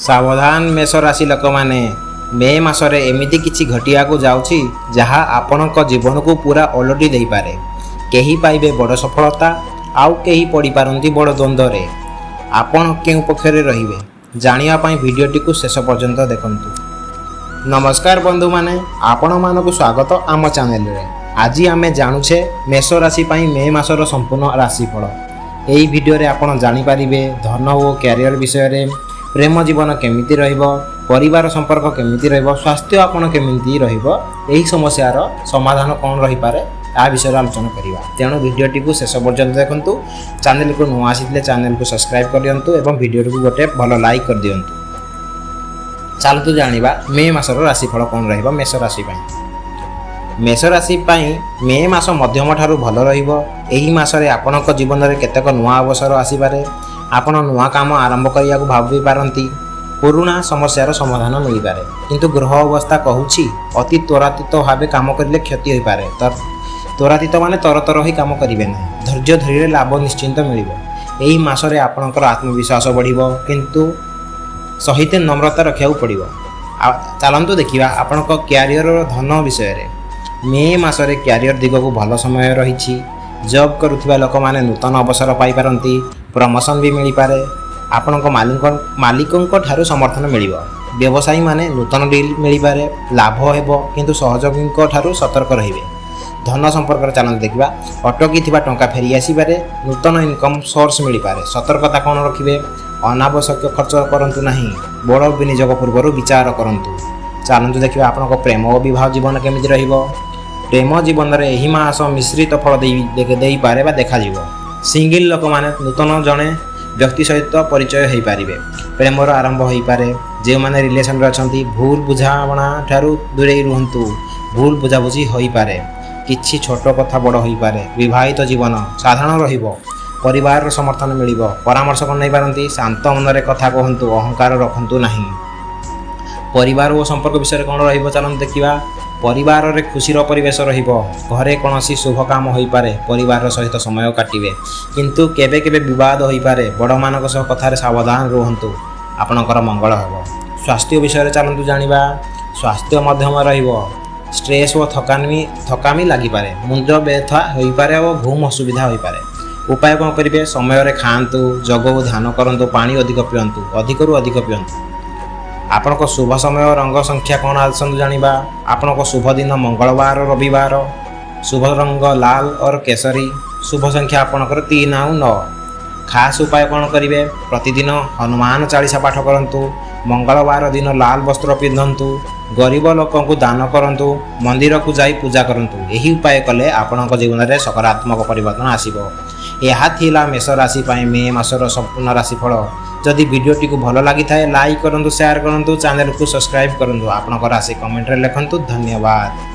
सावधान मेष राशि लोक मैंने मे मासरे एमिति किछि घटियाकू जाउछि जहा आपणक जीवन को पूरा ओलटि देई पारे। केही पाइबे बड़ सफलता आउ केही पड़ी पारंती बड़ द्वंद्व रे। आपण केउ पक्षरे रहिबे जानिया पई वीडियोटी को शेष पर्यंत देखंतु। नमस्कार बंधु माने आपण मानकु स्वागत आम चैनल रे। आज आमे जानुछे मेष राशि पई मे मासर संपूर्ण राशिफल। एही वीडियो रे आपण जानि परिबे धन और कैरियर विषय रे, प्रेम जीवन केमिति रहिबो, परिवार संपर्क केमिति रहिबो, स्वास्थ्य आपण केमिति रहिबो, एही समस्यार समाधान कोन रहि पारे आ विषय आलोचना करिबा। तेणु वीडियोटी को शेष पर्यंत देखंतु। चैनल को नुआ आसिले चैनल को सब्सक्राइब कर दियंतु एवं वीडियो को गोटे भलो लाइक कर दियंतु। चलतु जानिबा मे मासर राशिफल कोन रहिबो मेष राशि पई। मेष राशि पई मे मास मध्यम ठारू भल रहिबो। एही मासरे आपणक जीवन रे केतेक नुआ अवसर आसी पारे। आपण नुआ काम आरंभ करिया को भाबी पारंती। पुराना समस्यार समाधान मिल पारे, किंतु ग्रह अवस्था कहूछि अति त्वरातीत भाबे काम करिले क्षति होई पारे। त्वरातीत माने तरतर ही काम करिवे ना। धैर्य धरिले लाभ निश्चिंत मिलिबो। एही मासरे आपणकर आत्मविश्वास बढ़िबो, किंतु सहित नम्रता रखियाउ पड़िबो। चलंतु देखिबा आपणक कैरियर और धन विषय रे। मे मासरे कैरियर दिग को भल समय रही। जॉब करुथिबा लोक माने नूतन अवसर पाई पारंती। प्रमोशन भी मिल पारे। आपणक मालिकंक ठारू समर्थन मिलिबो। व्यवसायी माने नूतन डील मिल पारे। लाभ हेबो, किंतु सहयोगींक ठारू सतर्क रहिबे। धन संपर्क चलन देखिबा अटकी थिबा टंका फेरी आसी पारे। नूतन इनकम सोर्स मिल पारे। सतर्कता कोन रखिबे, अनावश्यक खर्च करंतु नाही। बड़ विनियोग पूर्व विचार करंतु। चलंतु देखिबा आपणक प्रेम और विवाह जीवन केमिति रहिबो। प्रेम जीवन में यही मास मिश्रित फल दे पारे देखा जीवो। सिंगल लोक माने नूतन जड़े व्यक्ति सहित परिचय हो पारे। प्रेमर आरंभ हो पारे। जो माने रिलेशन रे अछंती भूल बुझामणा ठारू दूरे रुहंतु। भूल बुझाबुझी हो पारे। किछि छोट कथा बड़ हो पारे। विवाहित जीवन साधारण रहिबो। परिवार समर्थन मिलिबो। परामर्श को नै पारंती। शांत मन रे कथा कहंतु, अहंकार रखंतु नाही। परिवार और संपर्क विषय कौन रहिबो चलन देखिबा। परिवार रे खुशीर परिवेश रहिबो। घरे कोनोसी शुभ काम होई पारे। परिवार सहित समय काटिबे, किंतु केबे केबे विवाद होई पारे। बड़ मानक सह कथारे सावधान रहंतु, आपणकर मंगल हेबो। स्वास्थ्य विषय चलंतु जानिबा। स्वास्थ्य मध्यम रहिबो। स्ट्रेस और थकामी लागि पारे। मुंड व्यथा होई पारे और घुम असुविधा होई पारे। उपाय कोन करिवे, समय रे खांतु, जग और ध्यान करंतु, पानी अधिक पियंतु, अधिकरु अधिक पियंतु। आपणक शुभ समय और रंग संख्या कौन आसतु जानिबा। आपणक शुभ दिन मंगलवार और रविवार। शुभ रंग लाल और केसरी। शुभ संख्या आपणकर 3 और 9। खास उपाय कौन करिवे, प्रतिदिन हनुमान चालीसा पाठ करंतु। मंगलवार दिन लाल वस्त्र पिंधंतु। गरीब लोक को दान करंतु। मंदिर को जाई पूजा करंतु। यही उपाय कले आपणक जीवन में सकारात्मक परिवर्तन आसीबो। यह थिला मेष राशि पई मे मासर संपूर्ण राशिफल। जदि वीडियोटी को भल लगी थाए लाइक करंतु, शेयर करंतु, चैनल को सब्सक्राइब करंतु। आपणकर राशि कमेंट रे लिखंतु। धन्यवाद।